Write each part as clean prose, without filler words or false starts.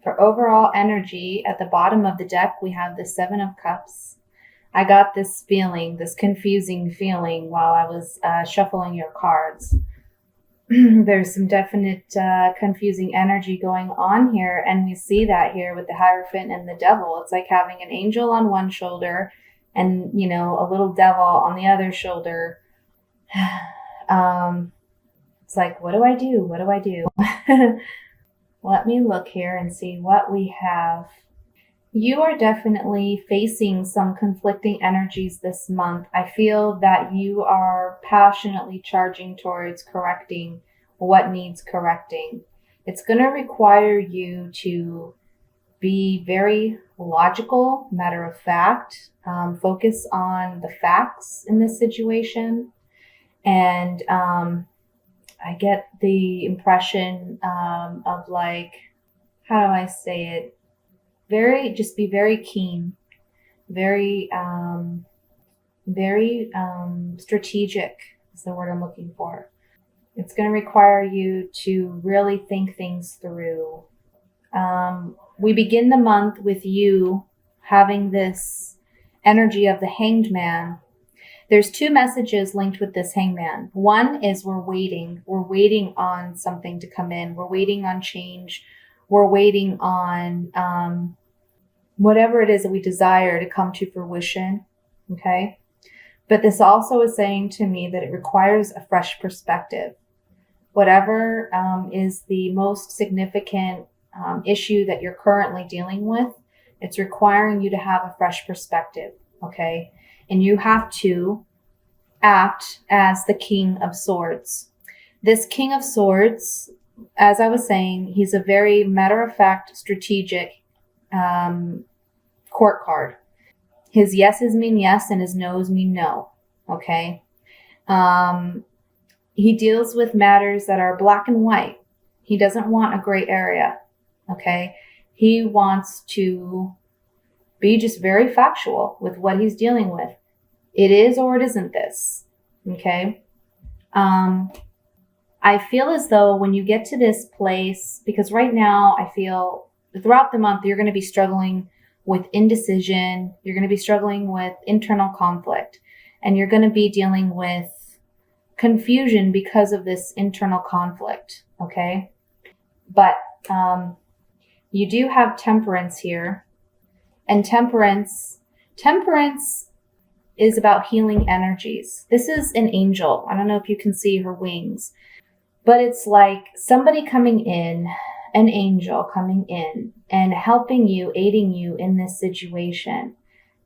For overall energy, at the bottom of the deck, we have the Seven of Cups. I got this feeling, this confusing feeling while I was shuffling your cards. There's some definite confusing energy going on here, and we see that here with the Hierophant and the Devil. It's like having an angel on one shoulder and, you know, a little devil on the other shoulder. It's like, what do I do? What do I do? Let me look here and see what we have. You are definitely facing some conflicting energies this month. I feel that you are passionately charging towards correcting what needs correcting. It's going to require you to be very logical, matter of fact, focus on the facts in this situation. And I get the impression of like, how do I say it? Just be very keen, very strategic is the word I'm looking for. It's going to require you to really think things through. We begin the month with you having this energy of the Hanged Man. There's two messages linked with this Hangman. One is we're waiting on something to come in. We're waiting on change. We're waiting on whatever it is that we desire to come to fruition, okay? But this also is saying to me that it requires a fresh perspective. Whatever is the most significant issue that you're currently dealing with, it's requiring you to have a fresh perspective, okay? And you have to act as the King of Swords. This King of Swords, as I was saying, he's a very matter-of-fact, strategic court card. His yeses mean yes and his no's mean no, okay? He deals with matters that are black and white. He doesn't want a gray area, okay? He wants to be just very factual with what he's dealing with. It is or it isn't this, okay? I feel as though when you get to this place, because right now I feel throughout the month you're going to be struggling with indecision, you're going to be struggling with internal conflict, and you're going to be dealing with confusion because of this internal conflict, okay? But you do have Temperance here, and Temperance is about healing energies. This is an angel. I don't know if you can see her wings, but it's like somebody coming in, an angel coming in and helping you, aiding you in this situation.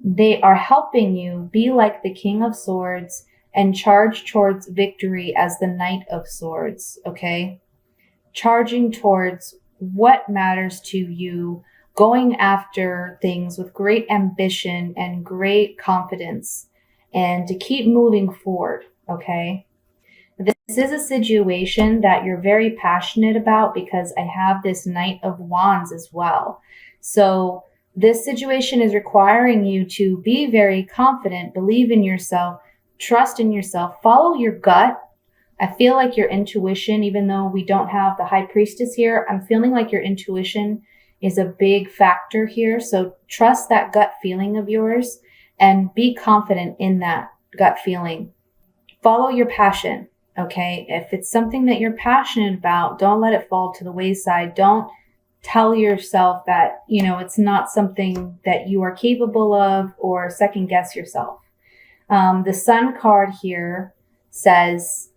They are helping you be like the King of Swords and charge towards victory as the Knight of Swords, okay? Charging towards what matters to you, going after things with great ambition and great confidence, and to keep moving forward, okay? This is a situation that you're very passionate about because I have this Knight of Wands as well. So this situation is requiring you to be very confident, believe in yourself, trust in yourself, follow your gut. I feel like your intuition, even though we don't have the High Priestess here, I'm feeling like your intuition is a big factor here. So trust that gut feeling of yours and be confident in that gut feeling. Follow your passion. Okay, if it's something that you're passionate about, don't let it fall to the wayside. Don't tell yourself that, you know, it's not something that you are capable of or second guess yourself. The Sun card here says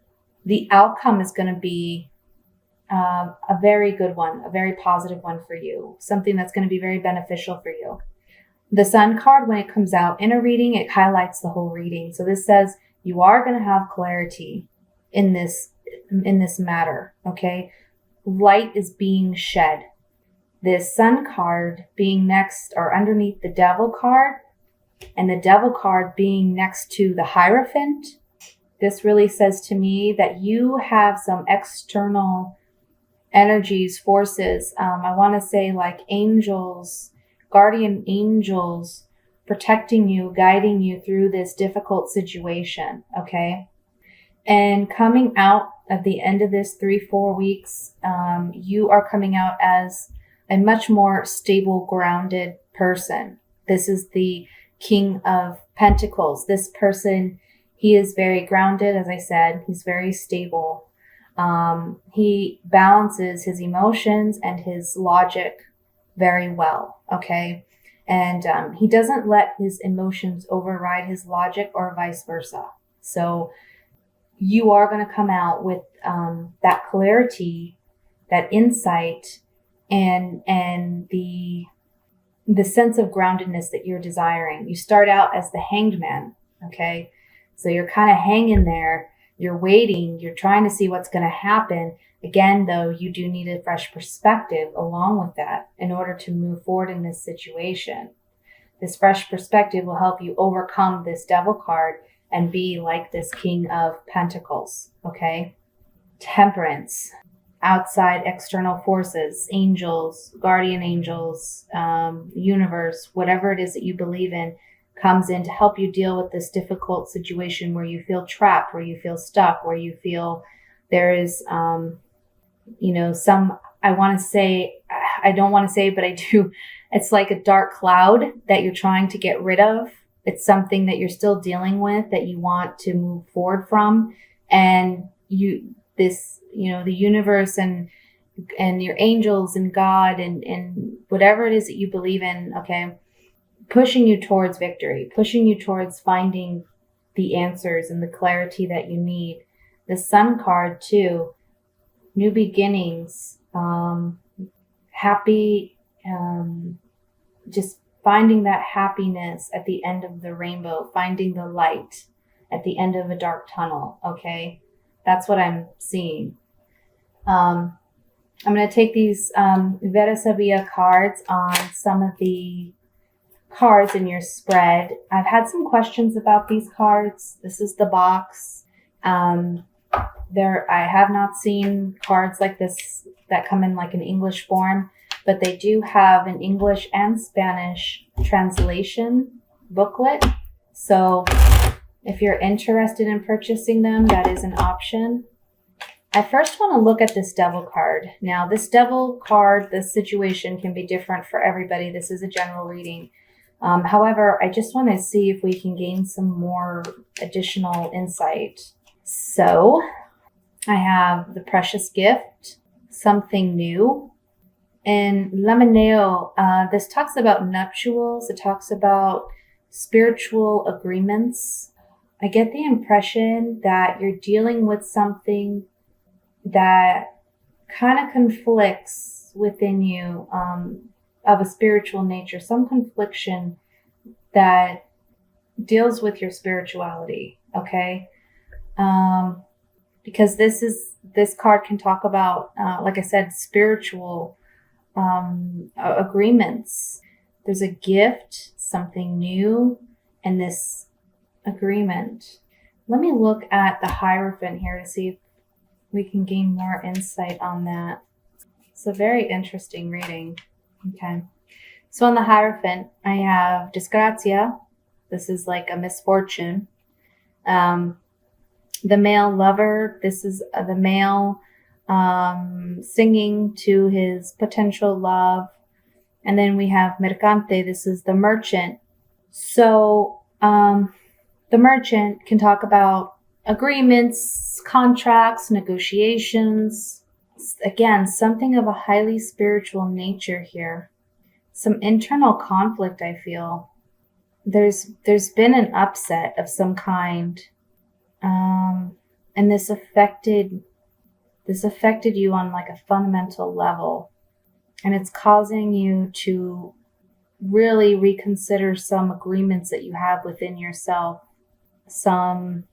the outcome is going to be a very good one, a very positive one for you, something that's going to be very beneficial for you. The Sun card, when it comes out in a reading, it highlights the whole reading. So this says you are going to have clarity in this matter, okay? Light is being shed. This Sun card being next or underneath the Devil card, and the Devil card being next to the Hierophant, this really says to me that you have some external energies, forces, I want to say like angels, guardian angels, protecting you, guiding you through this difficult situation, okay? And coming out at the end of this 3-4 weeks, you are coming out as a much more stable, grounded person. This is the King of Pentacles. This person, he is very grounded, as I said. He's very stable. He balances his emotions and his logic very well, okay? And he doesn't let his emotions override his logic or vice versa. So you are going to come out with that clarity, that insight, and the sense of groundedness that you're desiring. You start out as the Hanged Man, okay? So you're kind of hanging there, you're waiting, you're trying to see what's going to happen. Again, though, you do need a fresh perspective along with that in order to move forward in this situation. This fresh perspective will help you overcome this Devil card and be like this King of Pentacles, okay? Temperance, outside external forces, angels, guardian angels, universe, whatever it is that you believe in, comes in to help you deal with this difficult situation where you feel trapped, where you feel stuck, where you feel there is, some, I don't want to say, but I do. It's like a dark cloud that you're trying to get rid of. It's something that you're still dealing with that you want to move forward from. And the universe and your angels and God and whatever it is that you believe in, okay, pushing you towards victory, pushing you towards finding the answers and the clarity that you need. The Sun card too, new beginnings, happy, just finding that happiness at the end of the rainbow, finding the light at the end of a dark tunnel, okay? That's what I'm seeing. I'm going to take these Vera Sabia cards on some of the cards in your spread. I've had some questions about these cards. This is the box. I have not seen cards like this that come in like an English form, but they do have an English and Spanish translation booklet. So if you're interested in purchasing them, that is an option. I first want to look at this Devil card. Now, this Devil card, this situation can be different for everybody. This is a general reading. However, I just want to see if we can gain some more additional insight. So I have the Precious Gift, Something New. And Lamineo, this talks about nuptials. It talks about spiritual agreements. I get the impression that you're dealing with something that kind of conflicts within you, of a spiritual nature, some confliction that deals with your spirituality, okay? Because this card can talk about, like I said, spiritual agreements. There's a gift, something new, and this agreement. Let me look at the Hierophant here to see if we can gain more insight on that. It's a very interesting reading. Okay. So on the Hierophant, I have Disgrazia. This is like a misfortune. The male lover. This is the male singing to his potential love. And then we have Mercante. This is the merchant. So the merchant can talk about agreements, contracts, negotiations. Again, something of a highly spiritual nature here. Some internal conflict, I feel. There's been an upset of some kind. And this affected you on like a fundamental level. And it's causing you to really reconsider some agreements that you have within yourself. Some,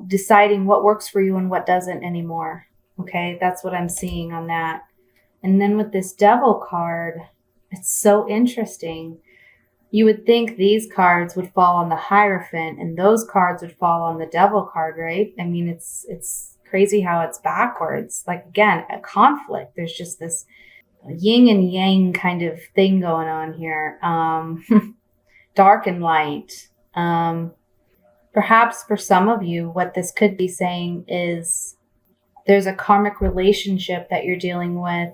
deciding what works for you and what doesn't anymore. Okay, that's what I'm seeing on that. And then with this Devil card, it's so interesting. You would think these cards would fall on the Hierophant and those cards would fall on the Devil card, right? I mean, it's crazy how it's backwards. Like, again, a conflict. There's just this yin and yang kind of thing going on here. Dark and light. Perhaps for some of you, what this could be saying is there's a karmic relationship that you're dealing with,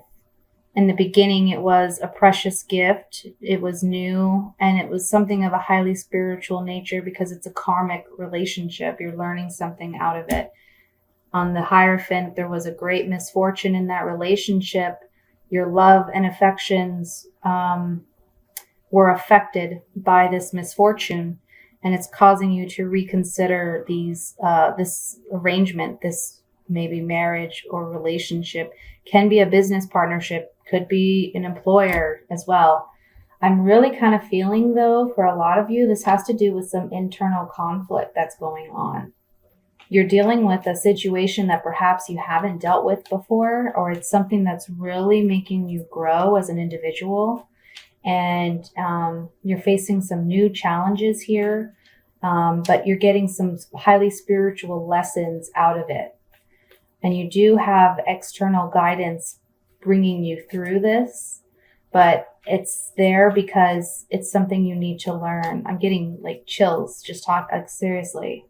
In the beginning, it was a precious gift. It was new, and it was something of a highly spiritual nature because it's a karmic relationship. You're learning something out of it. On the Hierophant, there was a great misfortune in that relationship. Your love and affections were affected by this misfortune, and it's causing you to reconsider this arrangement, this maybe marriage or relationship. Can be a business partnership, could be an employer as well. I'm really kind of feeling, though, for a lot of you, this has to do with some internal conflict that's going on. You're dealing with a situation that perhaps you haven't dealt with before, or it's something that's really making you grow as an individual. And you're facing some new challenges here, but you're getting some highly spiritual lessons out of it. And you do have external guidance bringing you through this, but it's there because it's something you need to learn. I'm getting like chills, just seriously.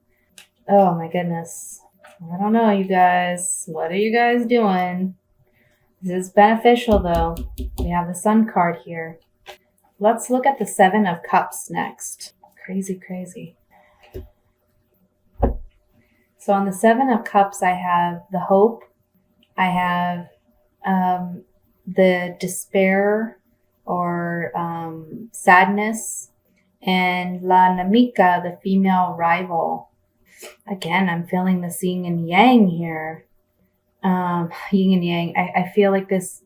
Oh my goodness. I don't know, you guys. What are you guys doing? This is beneficial though. We have the Sun card here. Let's look at the Seven of Cups next. Crazy. So on the Seven of Cups, I have the hope. I have the despair or sadness. And La Namika, the female rival. Again, I'm feeling the yin and yang here. Yin and yang. I feel like this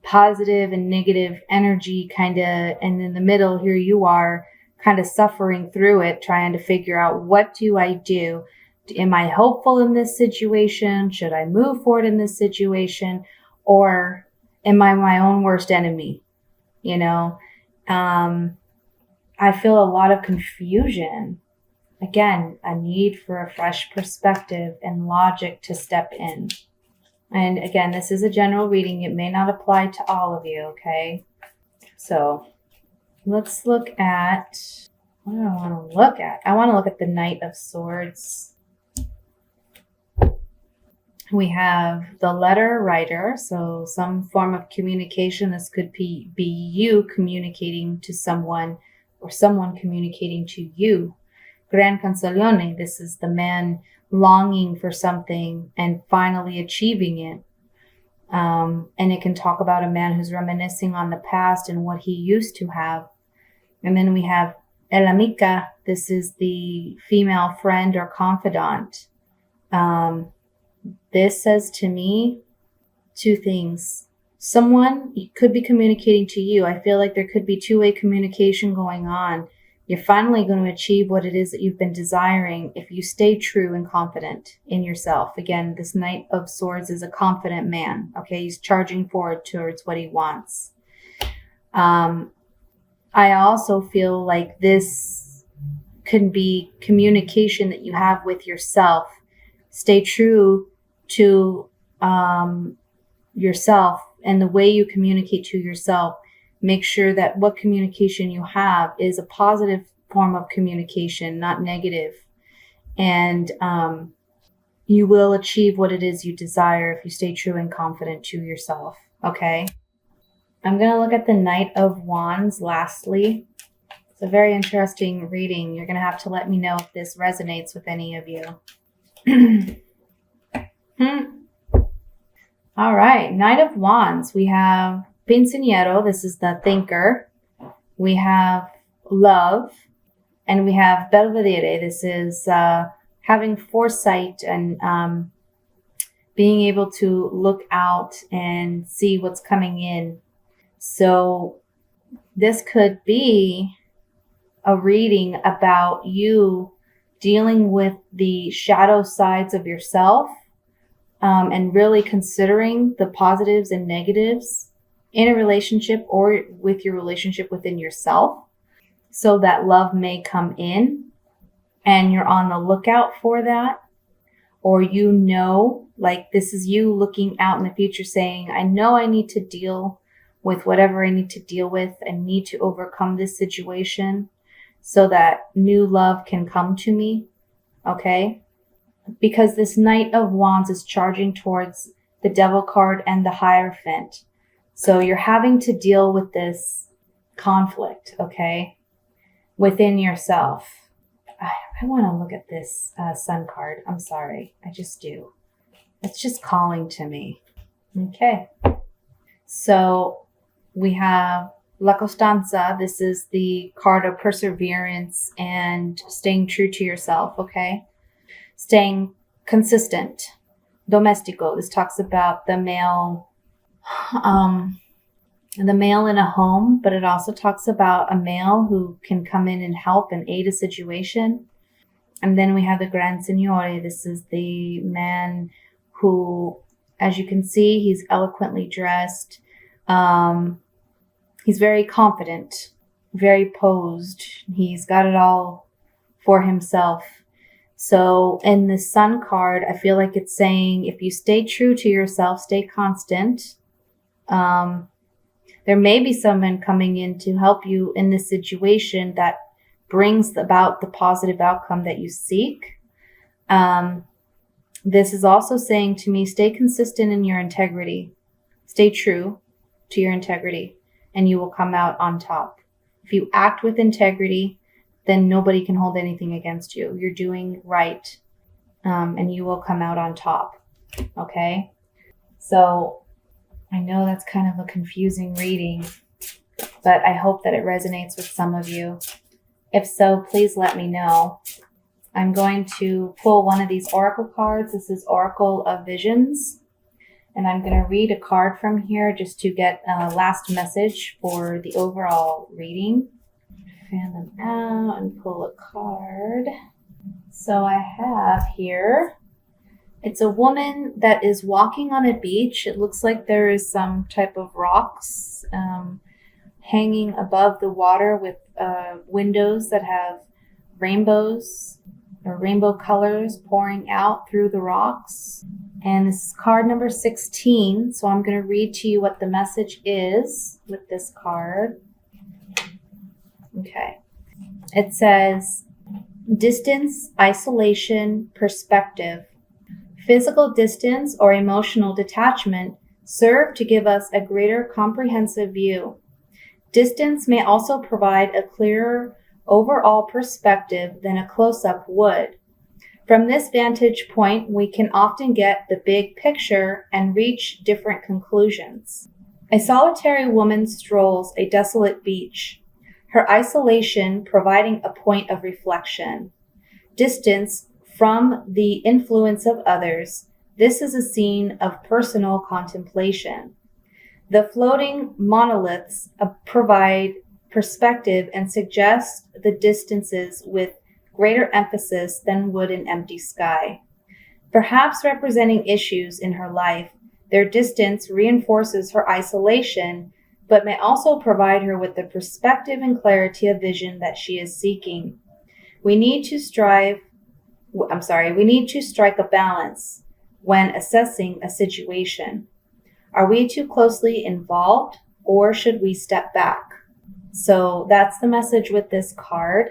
positive and negative energy kind of, and in the middle here you are kind of suffering through it, trying to figure out, what do I do? Am I hopeful in this situation? Should I move forward in this situation? Or am I my own worst enemy? You know, I feel a lot of confusion. Again, a need for a fresh perspective and logic to step in. And again, this is a general reading. It may not apply to all of you, okay? So let's look at, what do I want to look at? I want to look at the Knight of Swords. We have the letter writer, so some form of communication. This could be you communicating to someone or someone communicating to you. Gran Canzoniere, this is the man longing for something and finally achieving it. And it can talk about a man who's reminiscing on the past and what he used to have. And then we have El Amica. This is the female friend or confidant. This says to me two things. Someone could be communicating to you. I feel like there could be two-way communication going on. You're finally going to achieve what it is that you've been desiring if you stay true and confident in yourself. Again, this Knight of Swords is a confident man. Okay, he's charging forward towards what he wants. I also feel like this can be communication that you have with yourself. Stay true to yourself and the way you communicate to yourself. Make sure that what communication you have is a positive form of communication, not negative. And you will achieve what it is you desire if you stay true and confident to yourself. Okay? I'm going to look at the Knight of Wands lastly. It's a very interesting reading. You're going to have to let me know if this resonates with any of you. All right. Knight of Wands. We have Pensiero, this is the thinker. We have love, and we have Belvedere. This is having foresight and being able to look out and see what's coming in. So this could be a reading about you dealing with the shadow sides of yourself and really considering the positives and negatives in a relationship or with your relationship within yourself, so that love may come in and you're on the lookout for that. Or you know, like this is you looking out in the future saying, I know I need to deal with whatever I need to deal with and need to overcome this situation so that new love can come to me. Okay? Because this Knight of Wands is charging towards the Devil card and the Hierophant. So you're having to deal with this conflict, okay, within yourself. I want to look at this sun card. I'm sorry. I just do. It's just calling to me. Okay. So we have La Costanza. This is the card of perseverance and staying true to yourself, okay? Staying consistent. Domestico. This talks about the male in a home, but it also talks about a male who can come in and help and aid a situation. And then we have the Gran Signore. This is the man who, as you can see, he's eloquently dressed. He's very confident, very posed. He's got it all for himself. So in the Sun card, I feel like it's saying if you stay true to yourself, stay constant, there may be someone coming in to help you in this situation that brings about the positive outcome that you seek. This is also saying to me, stay consistent in your integrity. Stay true to your integrity, and you will come out on top. If you act with integrity, then nobody can hold anything against you. You're doing right, and you will come out on top. Okay? So I know that's kind of a confusing reading, but I hope that it resonates with some of you. If so, please let me know. I'm going to pull one of these oracle cards. This is Oracle of Visions. And I'm going to read a card from here just to get a last message for the overall reading. Fan them out and pull a card. So I have here, it's a woman that is walking on a beach. It looks like there is some type of rocks hanging above the water with windows that have rainbows or rainbow colors pouring out through the rocks. And this is card number 16. So I'm going to read to you what the message is with this card. Okay. It says, distance, isolation, perspective. Physical distance or emotional detachment serve to give us a greater comprehensive view. Distance may also provide a clearer overall perspective than a close-up would. From this vantage point, we can often get the big picture and reach different conclusions. A solitary woman strolls a desolate beach, her isolation providing a point of reflection. Distance from the influence of others, this is a scene of personal contemplation. The floating monoliths provide perspective and suggest the distances with greater emphasis than would an empty sky. Perhaps representing issues in her life, their distance reinforces her isolation, but may also provide her with the perspective and clarity of vision that she is seeking. We need to strike a balance when assessing a situation. Are we too closely involved, or should we step back? So that's the message with this card.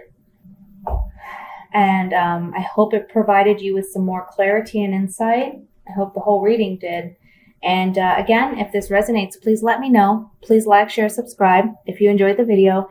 And I hope it provided you with some more clarity and insight. I hope the whole reading did. And again, if this resonates, please let me know. Please like, share, subscribe if you enjoyed the video.